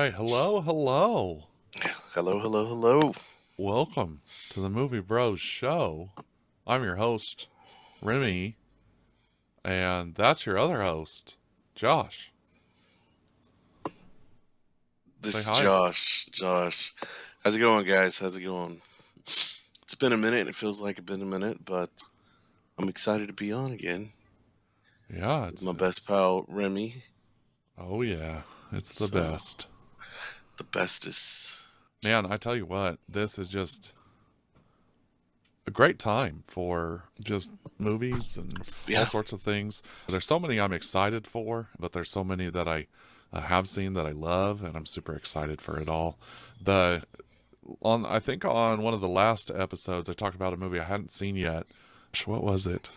right. Hello, hello. Hello, hello, hello. Welcome to the Movie Bros Show. I'm your host, Remy, and that's your other host, Josh. Say This is hi. Josh. How's it going, guys? How's it going? It's been a minute, and it feels like it's been a minute, but I'm excited to be on again Yeah, with my best it's pal, Remy. oh yeah, it's the So, best. the bestest. Man, I tell you what, this is just a great time for just movies and all Yeah, sorts of things. There's so many I'm excited for, but there's so many that I have seen that I love, and I'm super excited for it all. The I think on one of the last episodes I talked about a movie I hadn't seen yet. What was it?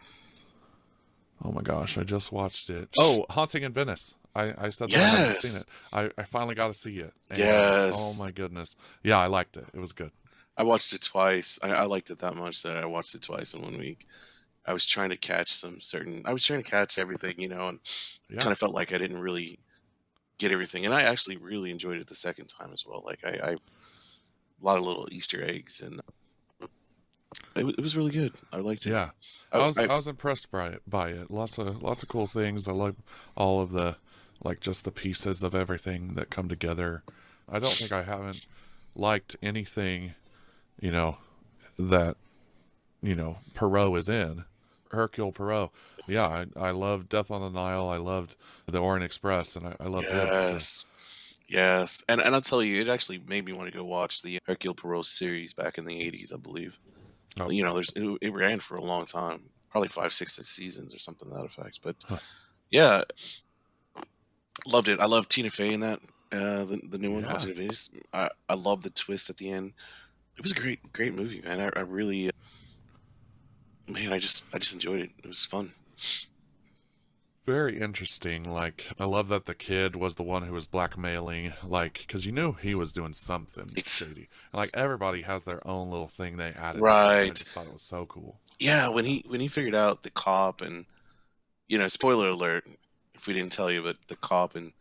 Oh my gosh, I just watched it. Oh, Haunting in Venice. I said that I hadn't seen yes, it. I finally got to see it, and oh yes. my goodness, yeah, I liked it. It was good. I watched it twice. I liked it that much that I watched it twice in 1 week. I was trying to catch everything, and Yeah, kind of felt like I didn't really get everything. And I actually really enjoyed it the second time as well. Like, a lot of little Easter eggs, and it was really good. I liked it. yeah. I, I I was impressed by it. Lots of cool things. I like all of the like just the pieces of everything that come together. I don't think I haven't liked anything, you know, that Poirot is in. Hercule Poirot. Yeah, I loved Death on the Nile. I loved The Orient Express, and I love this. So, yes, yes, and I'll tell you, it actually made me want to go watch the Hercule Poirot series back in the '80s, I believe. oh, It ran for a long time, probably five, six seasons or something to that effect. But huh, yeah, loved it. I love Tina Fey in that. The new one, yeah, Haunting of Venice. I love the twist at the end. It was a great movie, man. I really, man, I just enjoyed it. It was fun. very interesting. Like, I love that the kid was the one who was blackmailing, like, because you knew he was doing something It's shady. And, like, everybody has their own little thing they added to it. I right. just thought it was so cool. Yeah, when he figured out the cop, and spoiler alert if we didn't tell you, but the cop and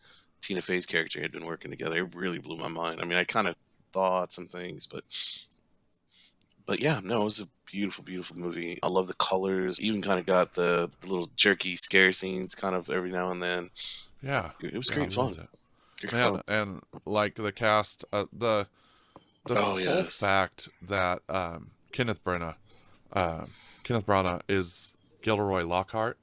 Tina Fey's character had been working together. It really blew my mind. I mean, I kind of thought some things, but yeah, no, it was a beautiful, beautiful movie. I love the colors. Even kind of got the little jerky scare scenes kind of every now and then. Yeah, It was yeah, I great loved fun. it. Great Man, fun. and, like, the cast, the Oh whole yes, fact that uh, Kenneth Branagh is Gilderoy Lockhart.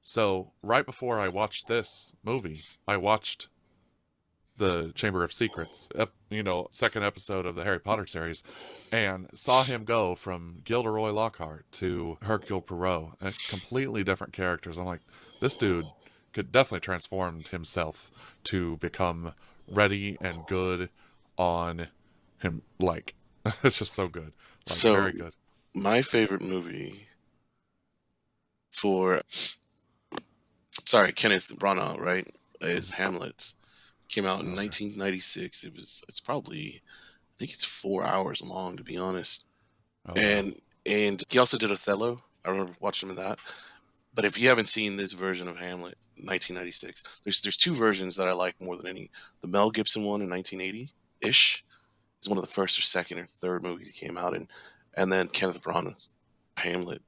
So right before I watched this movie, I watched the Chamber of Secrets, second episode of the Harry Potter series, and saw him go from Gilderoy Lockhart to Hercule Poirot, completely different characters. I'm like, this dude could definitely transform himself to become ready and good on him. Like, it's just so good, like so very good. my favorite movie for sorry, Kenneth Branagh, right, is Mhm. Hamlet. Came out in Okay. 1996. It's probably, I think it's 4 hours long, to be honest. Oh wow. And he also did Othello. I remember watching him in that. But if you haven't seen this version of Hamlet, 1996, there's two versions that I like more than any. The Mel Gibson one in 1980 ish is one of the first or second or third movies he came out in, and then Kenneth Branagh's Hamlet.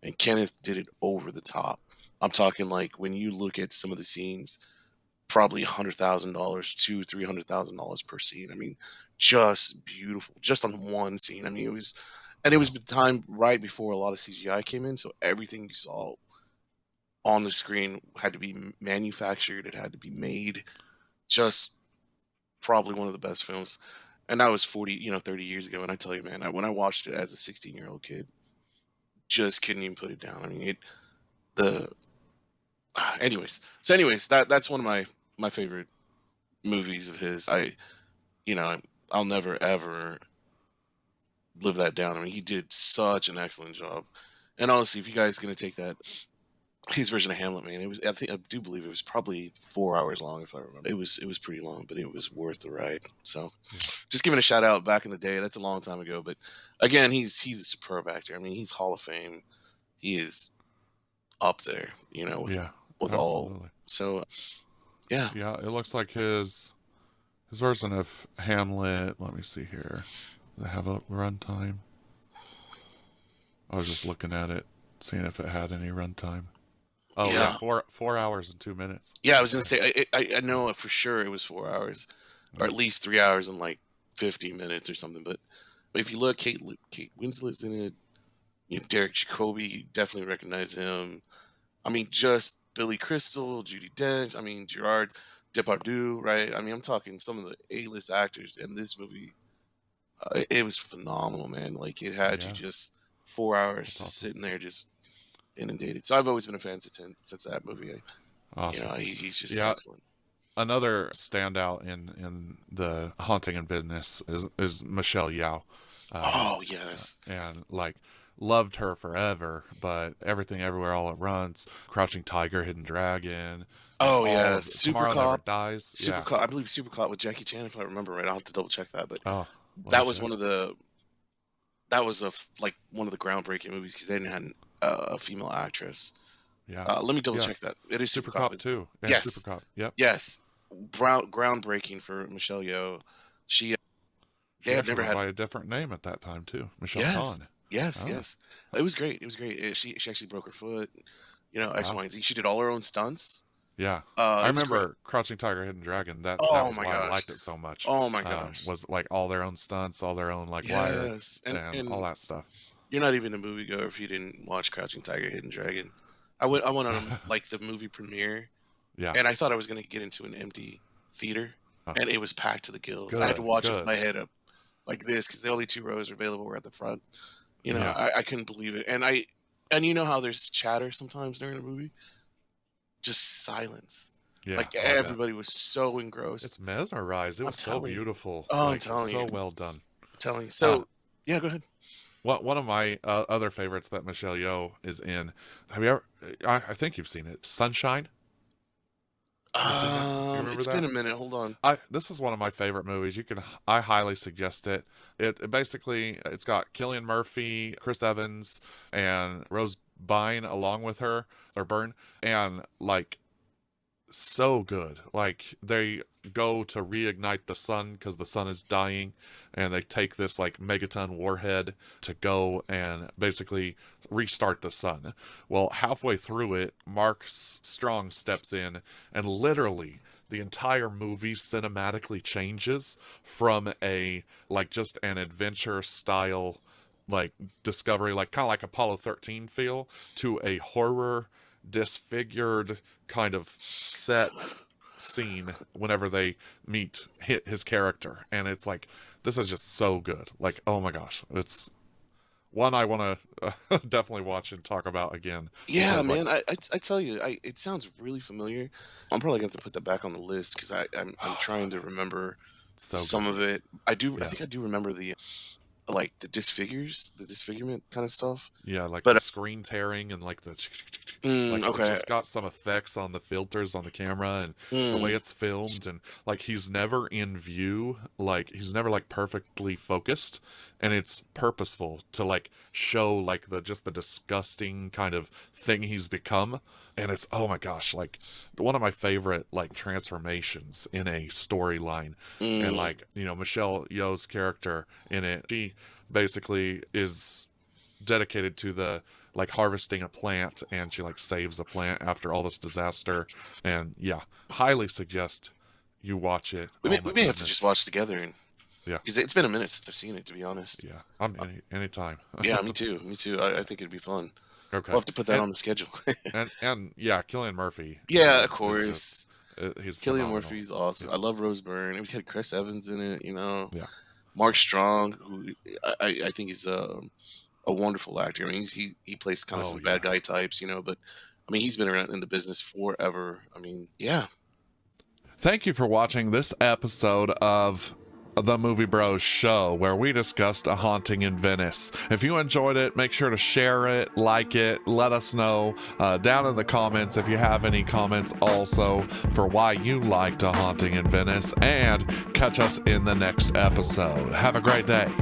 And Kenneth did it over the top. I'm talking like when you look at some of the scenes, probably $100,000 to $300,000 per scene. I mean, just beautiful, just on one scene. I mean, and it was Wow. the time right before a lot of CGI came in, so everything you saw on the screen had to be manufactured. It had to be made. Just probably one of the best films. And that was 40, 30 years ago. And I tell you, man, when I watched it as a 16-year-old kid, just couldn't even put it down. I mean, the, anyways, that's one of my favorite movies of his. You know, I'll never ever live that down. I mean, he did such an excellent job. And honestly, if you guys gonna take that his version of Hamlet, man, I do believe it was probably 4 hours long, if I remember. It was pretty long, but it was worth the ride. So, Yeah. just giving a shout out back in the day. That's a long time ago, but again, he's a superb actor. I mean, he's Hall of Fame. He is up there, Yeah. with all. Absolutely. So yeah, Yeah. It looks like his His version of Hamlet. Let me see here. Does it have a runtime? I was just looking at it, seeing if it had any runtime. Oh yeah, Yeah. 4 hours and 2 minutes. Yeah, I was gonna say I know for sure it was 4 hours, or Yeah. at least 3 hours and like 50 minutes or something. But if you look, Kate Winslet's in it. You know, Derek Jacobi, you definitely recognize him. I mean, just Billy Crystal, Judi Dench. I mean, Gerard Depardieu, right? I mean, I'm talking some of the A-list actors in this movie. It was phenomenal, man. Like it had you Yeah, just 4 hours that's just awesome. sitting there, just inundated. So I've always been a fan since that movie. You Awesome. know, he's just Yeah, excellent. another standout in the haunting and business is Michelle Yeoh. Um, Oh yes. and like loved her forever, but Everything Everywhere All at Once, Crouching Tiger, Hidden Dragon, and Oh all yeah, of Super Tomorrow Never Cop, Dies. Super Yeah. Cop. I believe Super Cop with Jackie Chan, if I remember right. I'll have to double check that, but Oh, let me that was check. one of the that was like one of the groundbreaking movies because they didn't have a female actress. Yeah. Let me double Yeah. check that. It is Super Super Cop. Cop 2 and Super Yes, Cop. Yep. yes. Groundbreaking for Michelle Yeoh. She they She had actually never went had. by a different name at that time too. Michelle Yes, Khan. yes, Oh, yes. It was great. It was great. She actually broke her foot. You know, X, wow. Y, and Z. She did all her own stunts. Yeah. I It was great. remember Crouching Tiger, Hidden Dragon. That Oh was my why I gosh. liked it so much. Oh my gosh. Was like all their own stunts, all their own like wire Yes, and all and that stuff. you're not even a moviegoer if you didn't watch Crouching Tiger, Hidden Dragon. I went on like the movie premiere, Yeah. and I thought I was gonna get into an empty theater, Oh, and it was packed to the gills. I had to good. watch it with Good. my head up like this because the only two rows available were at the front. You know, Yeah. I couldn't believe it, and you know how there's chatter sometimes during a movie, just silence. Yeah. Like Oh, I bet. everybody was so engrossed. It's mesmerized. It I'm was so telling you. beautiful. Oh, I'm Like telling you. so I'm well done. telling you. Uh, So, yeah, go ahead. one of my other favorites that Michelle Yeoh is in. Have you ever? I think you've seen it. Sunshine. You seen that? You remember It's been that? a minute. Hold on. This is one of my favorite movies. I highly suggest it. It basically it's got Cillian Murphy, Chris Evans, and Rose Byrne along with her or Byrne, and like so good. Like they go to reignite the sun because the sun is dying, and they take this like megaton warhead to go and basically restart the sun. Well, halfway through it, Mark Strong steps in and literally the entire movie cinematically changes from a like just an adventure style like discovery, like kind of like Apollo 13 feel, to a horror disfigured kind of set scene whenever they meet his character, and it's like this is just so good. Like oh my gosh, it's one I want to definitely watch and talk about again Yeah, because like man. I tell you, it sounds really familiar. I'm probably gonna have to put that back on the list because I'm trying to remember so some good. of it. I do. I Yeah. think I do remember the like the disfigurement kind of stuff. Yeah, like But the screen tearing and like the like it's okay. just got some effects on the filters on the camera and the way Mm, it's filmed, and like he's never in view, like he's never like perfectly focused, and it's purposeful to like show like the just the disgusting kind of thing he's become. And it's oh my gosh, like one of my favorite like transformations in a storyline. And mm. like Michelle Yeoh's character in it, she basically is dedicated to the like harvesting a plant, and she like saves a plant after all this disaster. And yeah, highly suggest you watch it. We may Oh we my may have to just goodness. watch together, and Yeah. because it's been a minute since I've seen it, to be honest. Yeah, I'm anytime. Yeah, me too. Me too. I think it'd be fun. We'll Okay. have to put that and on the schedule. and yeah, Killian Murphy Yeah, of is just course. he's Killian phenomenal. Murphy's awesome. Yeah. I love Rose Byrne. We had Chris Evans in it. You know, Yeah. Mark Strong, who I think is a wonderful actor. I mean, he plays kind of Oh some bad yeah. guy types, but I mean, he's been around in the business forever. I mean, yeah. Thank you for watching this episode of the Movie Bros Show, where we discussed A Haunting in Venice. If you enjoyed it, make sure to share it, like it, let us know down in the comments if you have any comments also for why you liked A Haunting in Venice, and catch us in the next episode. Have a great day.